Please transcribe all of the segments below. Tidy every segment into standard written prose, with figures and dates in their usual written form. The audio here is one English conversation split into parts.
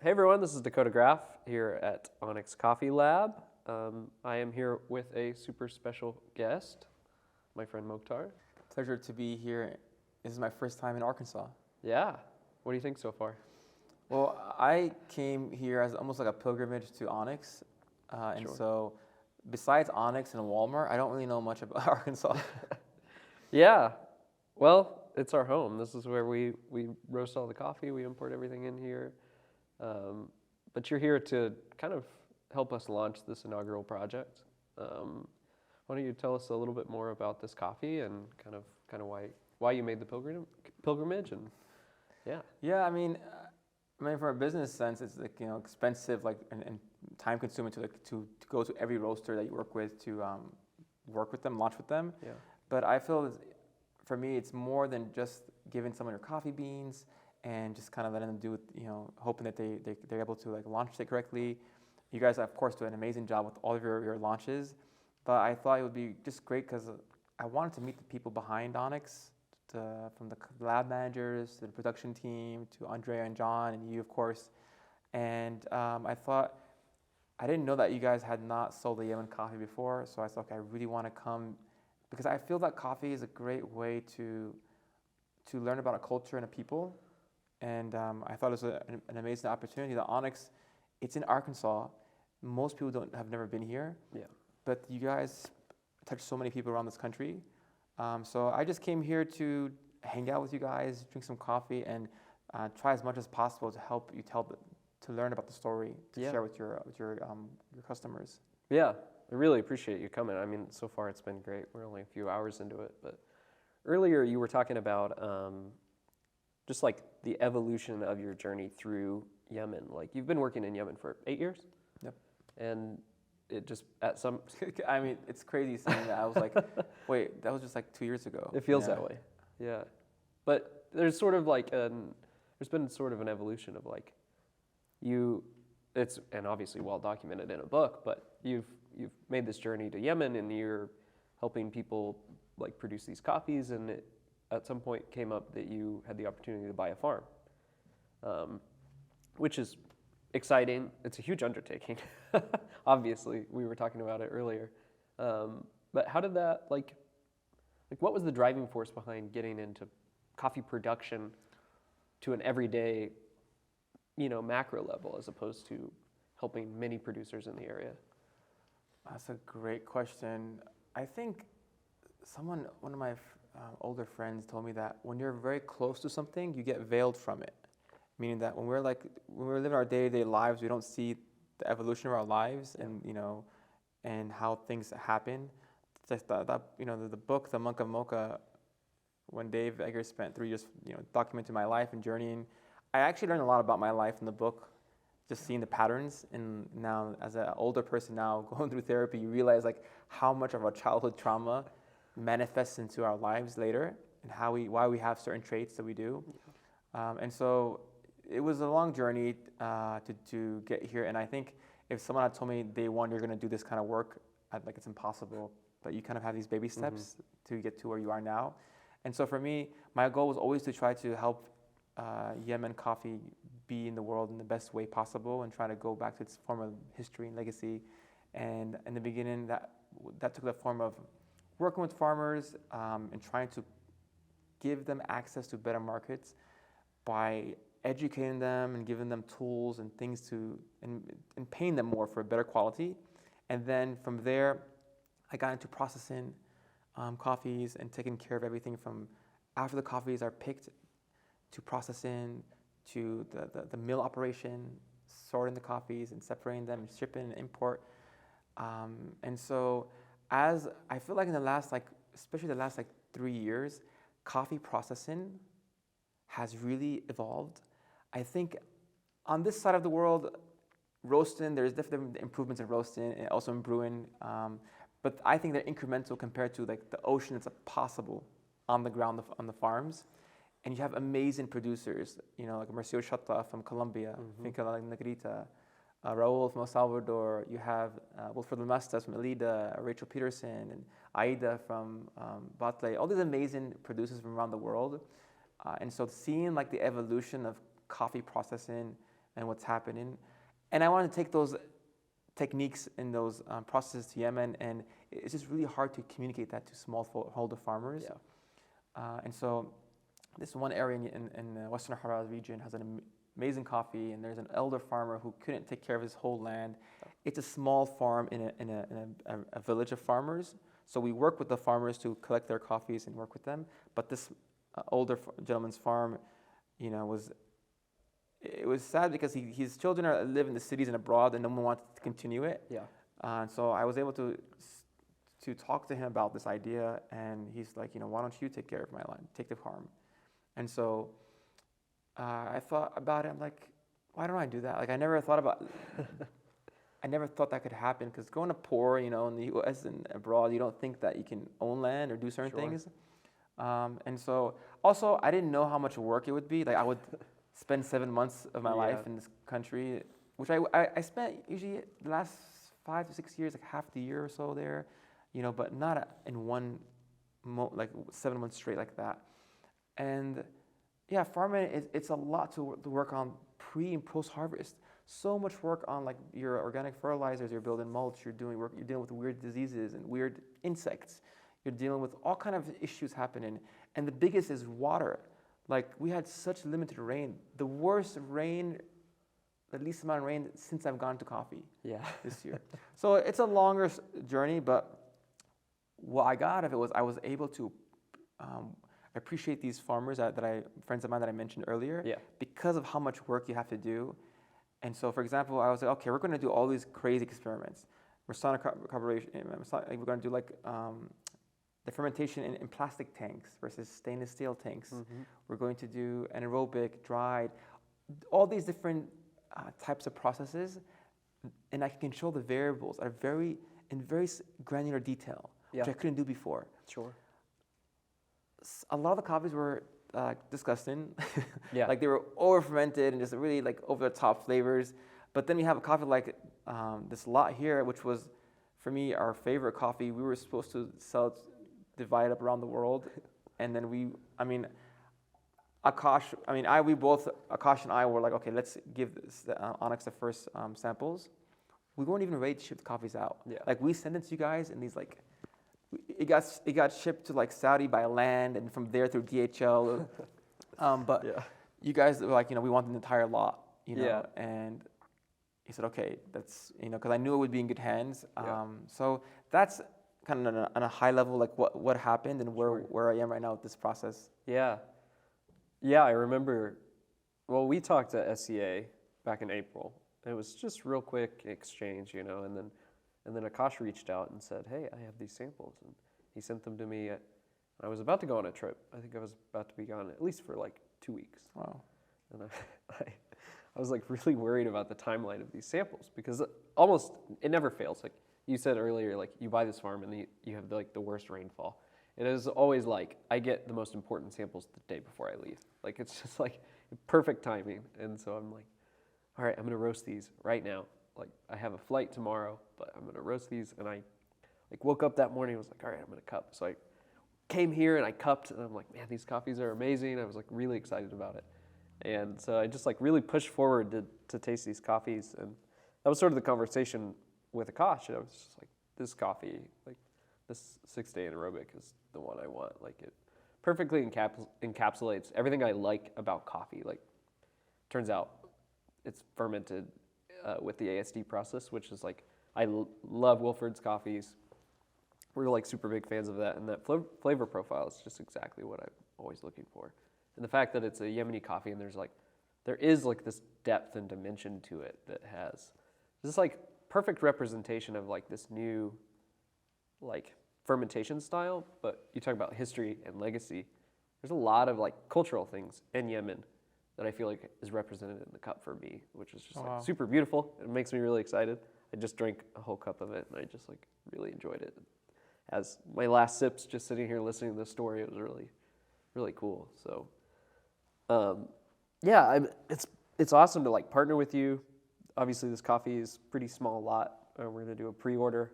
Hey everyone, this is Dakota Graff here at Onyx Coffee Lab. I am here with a super special guest, my friend Mokhtar. Pleasure to be here. This is my first time in Arkansas. Yeah, what do you think so far? Well, I came here as almost like a pilgrimage to Onyx. And Sure. so besides Onyx and Walmart, I don't really know much about Arkansas. Yeah, well, it's our home. This is where we roast all the coffee, we import everything in here. But you're here to kind of help us launch this inaugural project. Why don't you tell us a little bit more about this coffee and kind of why you made the pilgrimage and yeah. Yeah, I mean, from a business sense, it's like, expensive, and time consuming to go to every roaster that you work with to work with them, launch with them. Yeah. But I feel for me, it's more than just giving someone your coffee beans and just kind of letting them do it, hoping that they're able to launch it correctly. You guys, of course, do an amazing job with all of your launches. But I thought it would be just great because I wanted to meet the people behind Onyx, from the lab managers to the production team to Andrea and John and you, of course. And I thought, I didn't know that you guys had not sold the Yemen coffee before, so I thought, okay, I really want to come because I feel that coffee is a great way to learn about a culture and a people. And I thought it was an amazing opportunity. The Onyx, it's in Arkansas. Most people have never been here. Yeah. But you guys touch so many people around this country. So I just came here to hang out with you guys, drink some coffee, and try as much as possible to help you to learn about the story, to share with your customers. Yeah, I really appreciate you coming. I mean, so far it's been great. We're only a few hours into it, but earlier you were talking about just like the evolution of your journey through Yemen. Like you've been working in Yemen for 8 years? Yep. And it just at some... I mean, it's crazy saying that. I was like, wait, that was just like 2 years ago. It feels that way, yeah. But there's sort of like there's been sort of an evolution of like and obviously well documented in a book, but you've made this journey to Yemen and you're helping people like produce these coffees, and it at some point came up that you had the opportunity to buy a farm, which is exciting. It's a huge undertaking. Obviously, we were talking about it earlier. But how did that, like what was the driving force behind getting into coffee production to an everyday, macro level as opposed to helping many producers in the area? That's a great question. I think one of my older friends told me that when you're very close to something, you get veiled from it. Meaning that when we're living our day-to-day lives, we don't see the evolution of our lives and how things happen. Just the book, The Monk of Mocha, when Dave Eggers spent 3 years, documenting my life and journeying, I actually learned a lot about my life in the book, just seeing the patterns. And now, as an older person now going through therapy, you realize how much of our childhood trauma manifests into our lives later, and why we have certain traits that we do. And so it was a long journey to get here. And I think if someone had told me day one you're going to do this kind of work, I'd it's impossible. But you kind of have these baby steps to get to where you are now. And so for me, my goal was always to try to help Yemen coffee be in the world in the best way possible and try to go back to its former history and legacy. And in the beginning, that took the form of working with farmers and trying to give them access to better markets by educating them and giving them tools and things and paying them more for a better quality. And then from there, I got into processing coffees and taking care of everything from after the coffees are picked to processing to the mill operation, sorting the coffees and separating them and shipping and import. And so as I feel like in the last, especially the last 3 years, coffee processing has really evolved. I think on this side of the world, roasting, there's different improvements in roasting and also in brewing. But I think they're incremental compared to the ocean that's possible on the ground on the farms. And you have amazing producers, like Marcio Shatta from Colombia, Finca La Negrita, Raul from El Salvador. You have Wilford Lamastus from Elida, Rachel Peterson, and Aida from Batle. All these amazing producers from around the world. And so seeing the evolution of coffee processing and what's happening. And I wanted to take those techniques and those processes to Yemen, and it's just really hard to communicate that to smallholder farmers. Yeah. And so this one area in the Western Haraz region has an amazing coffee, and there's an elder farmer who couldn't take care of his whole land. It's a small farm in a village of farmers. So we work with the farmers to collect their coffees and work with them. But this older gentleman's farm, it was sad because his children live in the cities and abroad, and no one wanted to continue it. Yeah. So I was able to talk to him about this idea, and he's like, why don't you take care of my land, take the farm? And so I thought about it. I'm like, why don't I do that? Like I never thought that could happen, because growing up poor, in the U.S. and abroad, you don't think that you can own land or do certain things. And so also I didn't know how much work it would be. Like I would spend 7 months of my life in this country, which I spent usually the last 5 to 6 years, like half the year or so there, but not in one, like 7 months straight like that. And yeah, farming, it's a lot to work on pre and post harvest. So much work on like your organic fertilizers, you're building mulch, you're dealing with weird diseases and weird insects. You're dealing with all kind of issues happening. And the biggest is water. Like we had such limited rain. The worst rain, the least amount of rain since I've gone to coffee this year. So it's a longer journey, but what I got out of it was I was able to appreciate these farmers friends of mine that I mentioned earlier, because of how much work you have to do. And so, for example, I was like, okay, we're going to do all these crazy experiments. We're going to do like the fermentation in plastic tanks versus stainless steel tanks. Mm-hmm. We're going to do anaerobic, dried, all these different types of processes, and I can control the variables in very granular detail, which I couldn't do before. Sure. A lot of the coffees were disgusting. Yeah. Like they were over fermented and just really like over the top flavors. But then we have a coffee like this lot here, which was for me our favorite coffee. We were supposed to sell it, divide up around the world, and then Akaash and I were like, okay, let's give Onyx the first samples. We weren't even ready to ship the coffees out. Yeah. Like we sent it to you guys in these like. It got shipped to like Saudi by land, and from there through DHL. But you guys were like, we want the entire lot, and he said, okay, that's, because I knew it would be in good hands. So that's kind of on a high level, like what happened and where I am right now with this process. Yeah. Yeah, I remember, we talked to SCA back in April. It was just real quick exchange, and then Akaash reached out and said, hey, I have these samples. And he sent them to me. I was about to go on a trip. I think I was about to be gone at least for like 2 weeks. Wow. And I was like really worried about the timeline of these samples, because almost, it never fails. Like you said earlier, like you buy this farm and you have like the worst rainfall. It is always like, I get the most important samples the day before I leave. Like it's just like perfect timing. And so I'm like, all right, I'm going to roast these right now. Like I have a flight tomorrow, but I'm going to roast these. And I like woke up that morning and was like, all right, I'm going to cup. So I came here and I cupped, and I'm like, man, these coffees are amazing. I was like really excited about it. And so I just like really pushed forward to taste these coffees. And that was sort of the conversation with Akaash. And I was just like, this coffee, like this 6-day anaerobic is the one I want. Like it perfectly encapsulates everything I like about coffee. Like turns out it's fermented with the ASD process, which is like, I love Wilford's coffees. We're like super big fans of that, and that flavor profile is just exactly what I'm always looking for. And the fact that it's a Yemeni coffee and there is like this depth and dimension to it that has this like perfect representation of like this new like fermentation style. But you talk about history and legacy. There's a lot of like cultural things in Yemen that I feel like is represented in the cup for me, which is just like super beautiful. It makes me really excited. I just drank a whole cup of it, and I just like really enjoyed it. As my last sips, just sitting here listening to the story, it was really, really cool. So, it's awesome to like partner with you. Obviously, this coffee is pretty small lot. We're gonna do a pre-order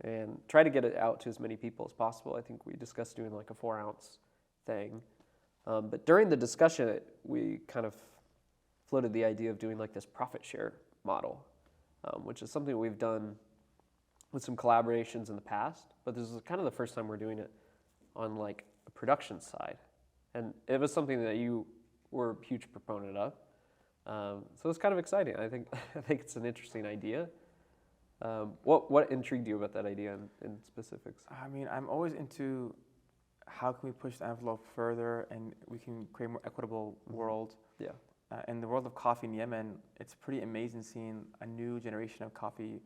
and try to get it out to as many people as possible. I think we discussed doing like a 4-ounce thing. But during the discussion, we kind of floated the idea of doing like this profit share model, which is something we've done with some collaborations in the past, but this is kind of the first time we're doing it on like a production side. And it was something that you were a huge proponent of. So it's kind of exciting. I think it's an interesting idea. What intrigued you about that idea in specifics? I mean, I'm always into how can we push the envelope further and we can create a more equitable world. Yeah. In the world of coffee in Yemen, it's pretty amazing seeing a new generation of coffee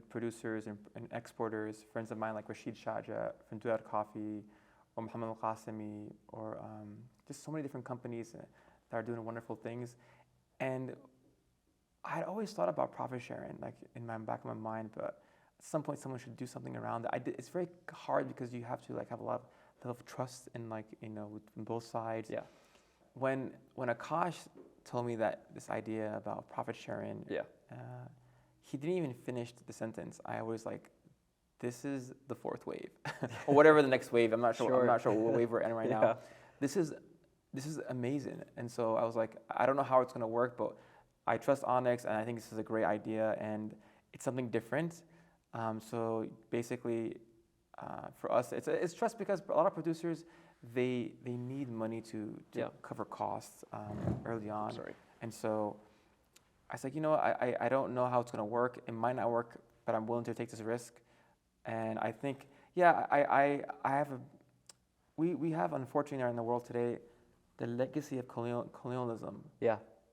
producers and exporters. Friends of mine like Rashid Shaja from Duat Coffee, or Muhammad Al-Qasimi, or just so many different companies that are doing wonderful things. And I had always thought about profit sharing, like in my back of my mind, but at some point someone should do something around it. It's very hard because you have to like have a lot of trust in like, you know, with both sides. Yeah. When Akaash told me that this idea about profit sharing, he didn't even finish the sentence. I was like, this is the fourth wave, or whatever the next wave. I'm not sure. I'm not sure what wave we're in right now. This is amazing. And so I was like, I don't know how it's going to work, but I trust Onyx, and I think this is a great idea, and it's something different. So basically, for us, it's trust because a lot of producers, they need money to cover costs early on. And so I was like, you know, I don't know how it's going to work. It might not work, but I'm willing to take this risk. And I think, we have, unfortunately, in the world today, the legacy of colonialism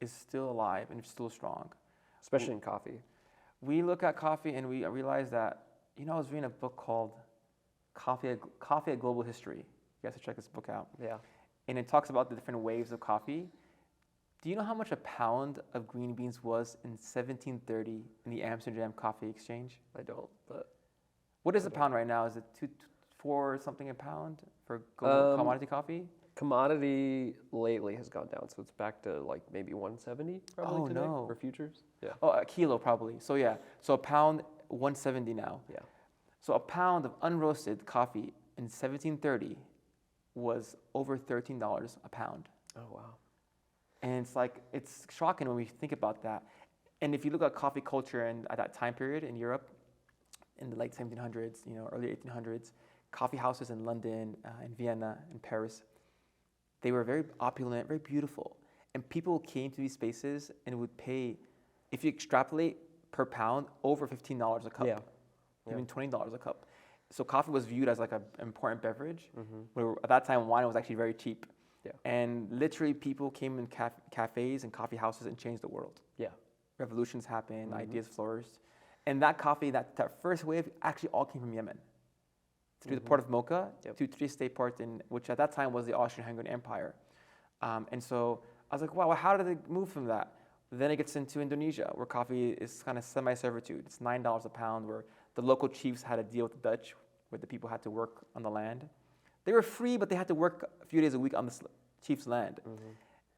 is still alive and still strong. Especially in coffee. We look at coffee and we realize that, you know, I was reading a book called Coffee, a Global History. You guys should check this book out. Yeah. And it talks about the different waves of coffee. Do you know how much a pound of green beans was in 1730 in the Amsterdam Coffee Exchange? I don't, but... What is a pound right now? Is it $4 something a pound for commodity coffee? Commodity lately has gone down, so it's back to like maybe 170 probably today for futures. Yeah. Oh, a kilo probably. So yeah, so a pound, 170 now. Yeah. So a pound of unroasted coffee in 1730 was over $13 a pound. Oh wow. And it's like, it's shocking when we think about that. And if you look at coffee culture and at that time period in Europe, in the late 1700s, you know, early 1800s, coffee houses in London, in Vienna, in Paris, they were very opulent, very beautiful. And people came to these spaces and would pay, if you extrapolate per pound, over $15 a cup. Yeah. Even $20 a cup. So coffee was viewed as like an important beverage, where at that time wine was actually very cheap. Yeah. And literally people came in cafes and coffee houses and changed the world. Yeah. Revolutions happened, ideas flourished. And that coffee, that first wave actually all came from Yemen. Through the Port of Mokha, to three-state port, which at that time was the Austrian-Hungarian Empire. And so I was like, wow, how did they move from that? Then it gets into Indonesia, where coffee is kind of semi-servitude. It's $9 a pound, where the local chiefs had a deal with the Dutch, where the people had to work on the land. They were free, but they had to work a few days a week on the chief's land.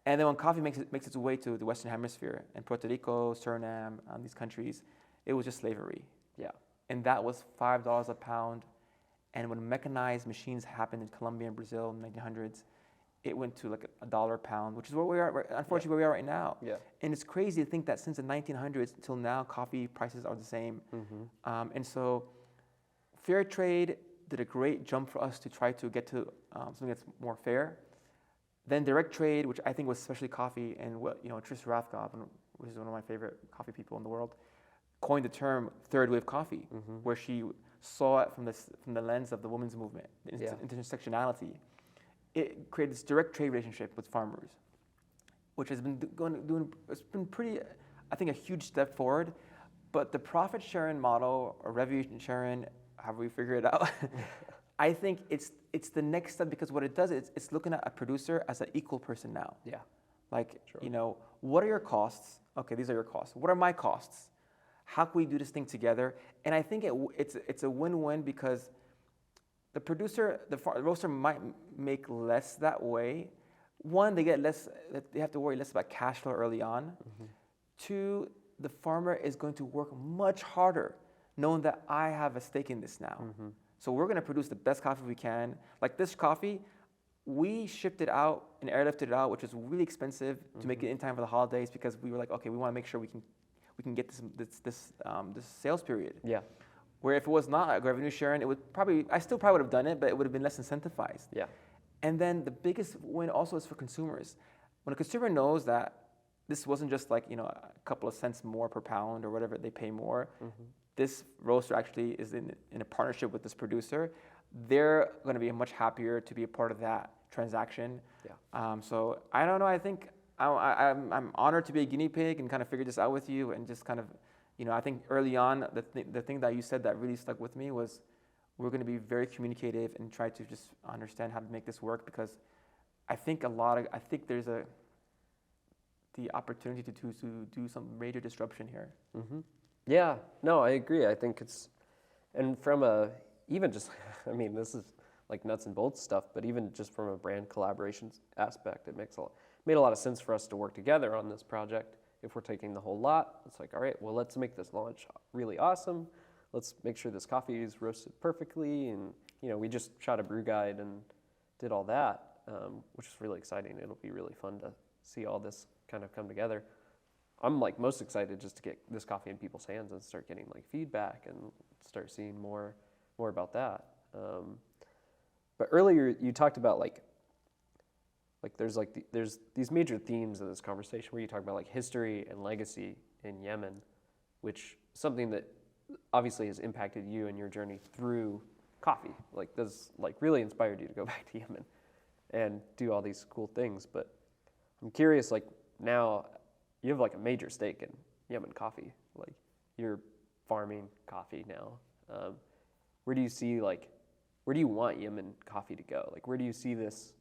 And then when coffee makes its way to the Western Hemisphere, in Puerto Rico, Suriname, these countries, it was just slavery. Yeah. And that was $5 a pound. And when mechanized machines happened in Colombia and Brazil in the 1900s, it went to like $1 a pound, which is where we are, unfortunately, where we are right now. Yeah. And it's crazy to think that since the 1900s until now, coffee prices are the same. And so fair trade did a great jump for us to try to get to something that's more fair. Then direct trade, which I think was especially coffee, and Tris Rathgov, which is one of my favorite coffee people in the world, coined the term third wave coffee, where she saw it from the lens of the women's movement, intersectionality. It created this direct trade relationship with farmers, which has been it's been pretty, I think, a huge step forward. But the profit sharing model, or revenue sharing, however we figure it out, I think it's the next step, because what it does is it's looking at a producer as an equal person now. Yeah. Like, what are your costs? Okay, these are your costs. What are my costs? How can we do this thing together? And I think it's a win-win, because the producer, the roaster might make less that way. One, they have to worry less about cash flow early on. Two, the farmer is going to work much harder, knowing that I have a stake in this now. So we're going to produce the best coffee we can. Like this coffee, we shipped it out and airlifted it out, which was really expensive to make it in time for the holidays because we were like, okay, we want to make sure we can get this sales period. Yeah. Where if it was not like revenue sharing, it would I still probably would have done it, but it would have been less incentivized. Yeah. And then the biggest win also is for consumers. When a consumer knows that this wasn't just like, you know, a couple of cents more per pound or whatever they pay more, this roaster actually is in a partnership with this producer, they're going to be much happier to be a part of that transaction. Yeah. So I don't know, I think I'm honored to be a guinea pig and kind of figure this out with you and just kind of, you know, I think early on, the thing that you said that really stuck with me was we're going to be very communicative and try to just understand how to make this work because I think there's the opportunity to do some major disruption here. Yeah, no, I agree. I think it's, and from even just, I mean, this is like nuts and bolts stuff, but even just from a brand collaboration aspect, it made a lot of sense for us to work together on this project. If we're taking the whole lot, it's like, all right, well, let's make this launch really awesome. Let's make sure this coffee is roasted perfectly. And, you know, we just shot a brew guide and did all that, which is really exciting. It'll be really fun to see all this kind of come together. I'm like most excited just to get this coffee in people's hands and start getting like feedback and start seeing more about that. But earlier you talked about like there's these major themes in this conversation where you talk about like history and legacy in Yemen, which is something that obviously has impacted you and your journey through coffee. Like this like really inspired you to go back to Yemen and do all these cool things. But I'm curious, like now you have like a major stake in Yemen coffee. Like you're farming coffee now. Where do you want Yemen coffee to go? Like where do you see this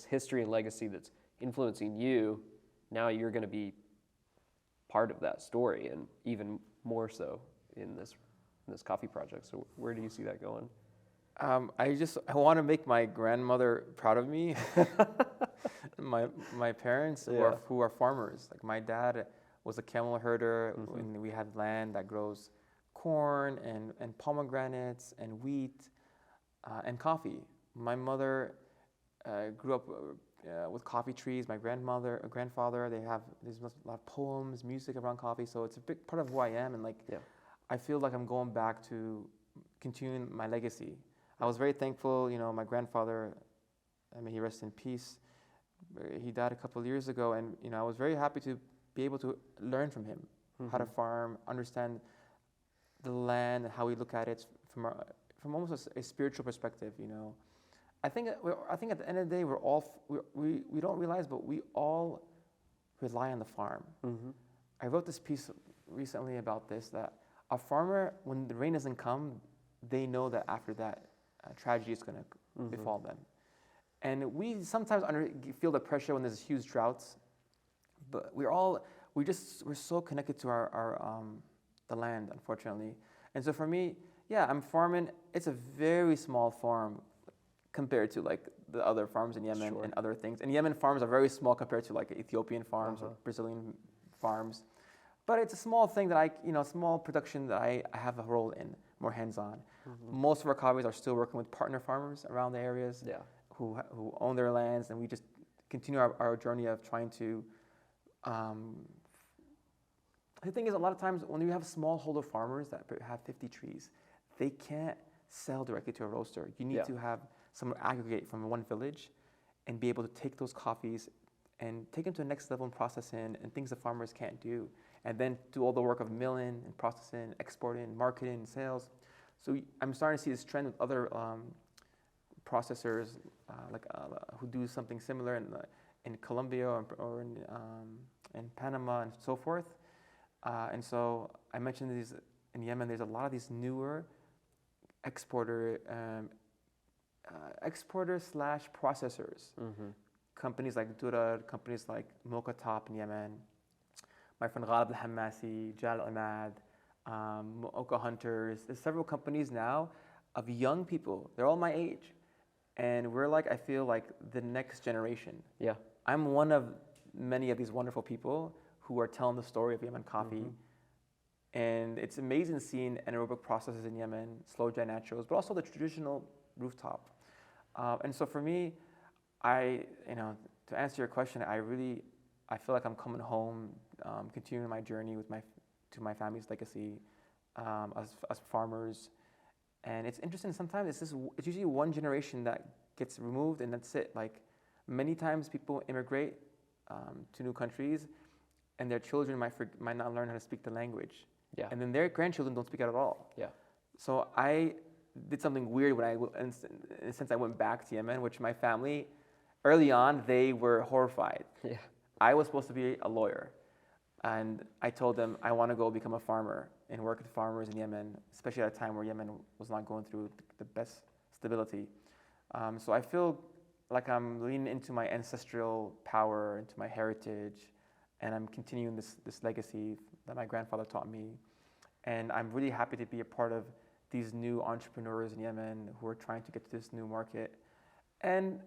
history and legacy that's influencing you? Now you're going to be part of that story and even more so in this coffee project. So where do you see that going? I want to make my grandmother proud of me. my parents who are farmers. Like my dad was a camel herder, and we had land that grows corn and pomegranates and wheat and coffee. My mother grew up with coffee trees. My grandfather, there's a lot of poems, music around coffee. So it's a big part of who I am, and I feel like I'm going back to continuing my legacy. I was very thankful, you know, my grandfather, may he rest in peace. He died a couple of years ago, and you know, I was very happy to be able to learn from him how to farm, understand the land, and how we look at it from almost a spiritual perspective. You know, I think at the end of the day, we don't realize, but we all rely on the farm. I wrote this piece recently about this, that a farmer, when the rain doesn't come, they know that after that, tragedy is going to befall them. And we sometimes feel the pressure when there's huge droughts, but we're so connected to the land, unfortunately. And so for me, I'm farming. It's a very small farm compared to like the other farms in Yemen and other things. And Yemen farms are very small compared to like Ethiopian farms or Brazilian farms. But it's a small thing that small production that I have a role in, more hands-on. Most of our coffees are still working with partner farmers around the areas who own their lands, and we just continue our journey of trying to. The thing is, a lot of times when you have smallholder farmers that have 50 trees, they can't sell directly to a roaster. You need to have someone aggregate from one village and be able to take those coffees and take them to the next level in processing and things the farmers can't do. And then do all the work of milling and processing, exporting, marketing, and sales. So I'm starting to see this trend with other processors who do something similar in Colombia or in Panama and so forth. And so I mentioned these in Yemen. There's a lot of these newer exporter / processors. Companies like Durad, companies like Mocha Top in Yemen. My friend Ghalib Al-Hammasi, Jal Ahmad, Mocha Hunters. There's several companies now of young people. They're all my age. And we're I feel like the next generation. Yeah. I'm one of many of these wonderful people who are telling the story of Yemen coffee. And it's amazing seeing anaerobic processes in Yemen, slow dry naturals, but also the traditional rooftop. And so for me, To answer your question, I feel like I'm coming home, continuing my journey to my family's legacy as farmers. And it's interesting. Sometimes it's usually one generation that gets removed, and that's it. Like many times, people immigrate to new countries, and their children might not learn how to speak the language. Yeah. And then their grandchildren don't speak it at all. Yeah. So I did something weird in a sense I went back to Yemen, which my family, early on, they were horrified. Yeah. I was supposed to be a lawyer, and I told them I want to go become a farmer and work with farmers in Yemen, especially at a time where Yemen was not going through the best stability. So I feel like I'm leaning into my ancestral power, into my heritage, and I'm continuing this legacy that my grandfather taught me. And I'm really happy to be a part of these new entrepreneurs in Yemen who are trying to get to this new market. And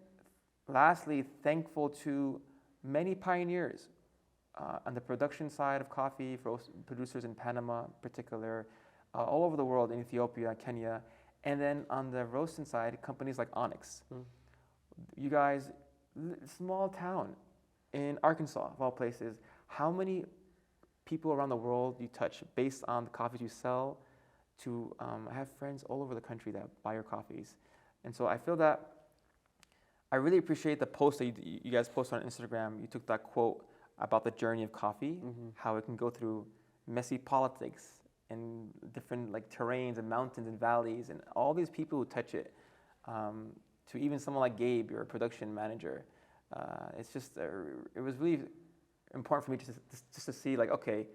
lastly, thankful to many pioneers on the production side of coffee, for producers in Panama in particular, all over the world, in Ethiopia, Kenya, and then on the roasting side, companies like Onyx. You guys, small town in Arkansas, of all places, how many people around the world you touch based on the coffees you sell to, I have friends all over the country that buy your coffees. And so I feel that I really appreciate the post that you guys posted on Instagram. You took that quote about the journey of coffee, how it can go through messy politics and different like terrains and mountains and valleys and all these people who touch it, to even someone like Gabe, your production manager. It's just, it was really important for me just to see like, okay,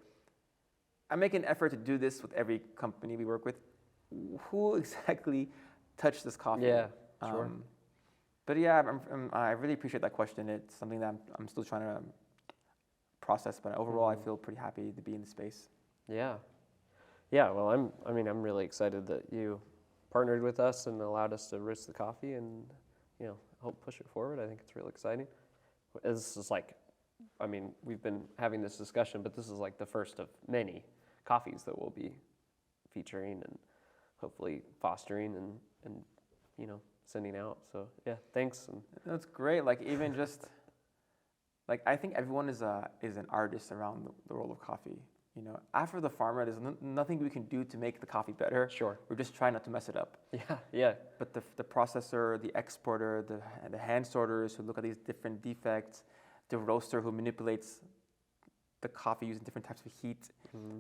I make an effort to do this with every company we work with. Who exactly touched this coffee? Yeah, sure. But yeah, I really appreciate that question. It's something that I'm still trying to process, but overall I feel pretty happy to be in the space. Yeah. Yeah, well, I'm really excited that you partnered with us and allowed us to roast the coffee and, help push it forward. I think it's real exciting. This is like, we've been having this discussion, but this is like the first of many coffees that we'll be featuring and hopefully fostering and sending out. So yeah, thanks. And that's great. Like even just, like I think everyone is an artist around the world of coffee. After the farmer, there's nothing we can do to make the coffee better. Sure. We're just trying not to mess it up. Yeah. But the processor, the exporter, the hand sorters who look at these different defects, the roaster who manipulates the coffee using different types of heat,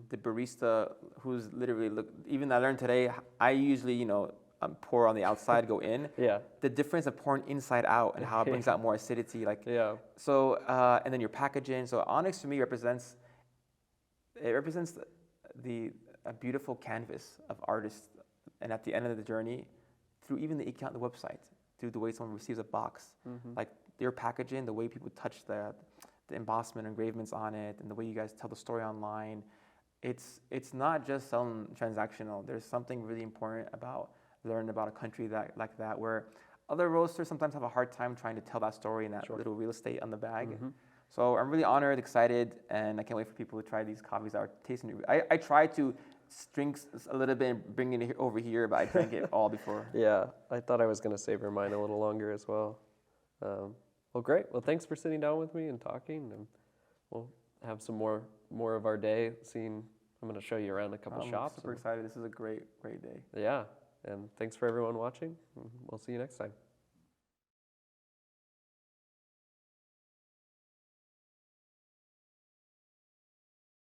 the barista who's literally even I learned today, I usually, pour on the outside, go in. Yeah. The difference of pouring inside out and how it brings out more acidity. So, and then your packaging. So Onyx to me represents a beautiful canvas of artists, and at the end of the journey, through even the account, the website, through the way someone receives a box, like your packaging, the way people touch the embossment, engravements on it, and the way you guys tell the story online, it's not just selling transactional. There's something really important about learning about a country like that, where other roasters sometimes have a hard time trying to tell that story in that little real estate on the bag. So I'm really honored, excited, and I can't wait for people to try these coffees that are tasting. I try to drink a little bit and bring it over here, but I drank it all before. Yeah, I thought I was going to savor mine a little longer as well. Well, great. Well, thanks for sitting down with me and talking, and we'll have some more of our day. I'm going to show you around a couple shops. I'm super excited. This is a great day. Yeah, and thanks for everyone watching. We'll see you next time.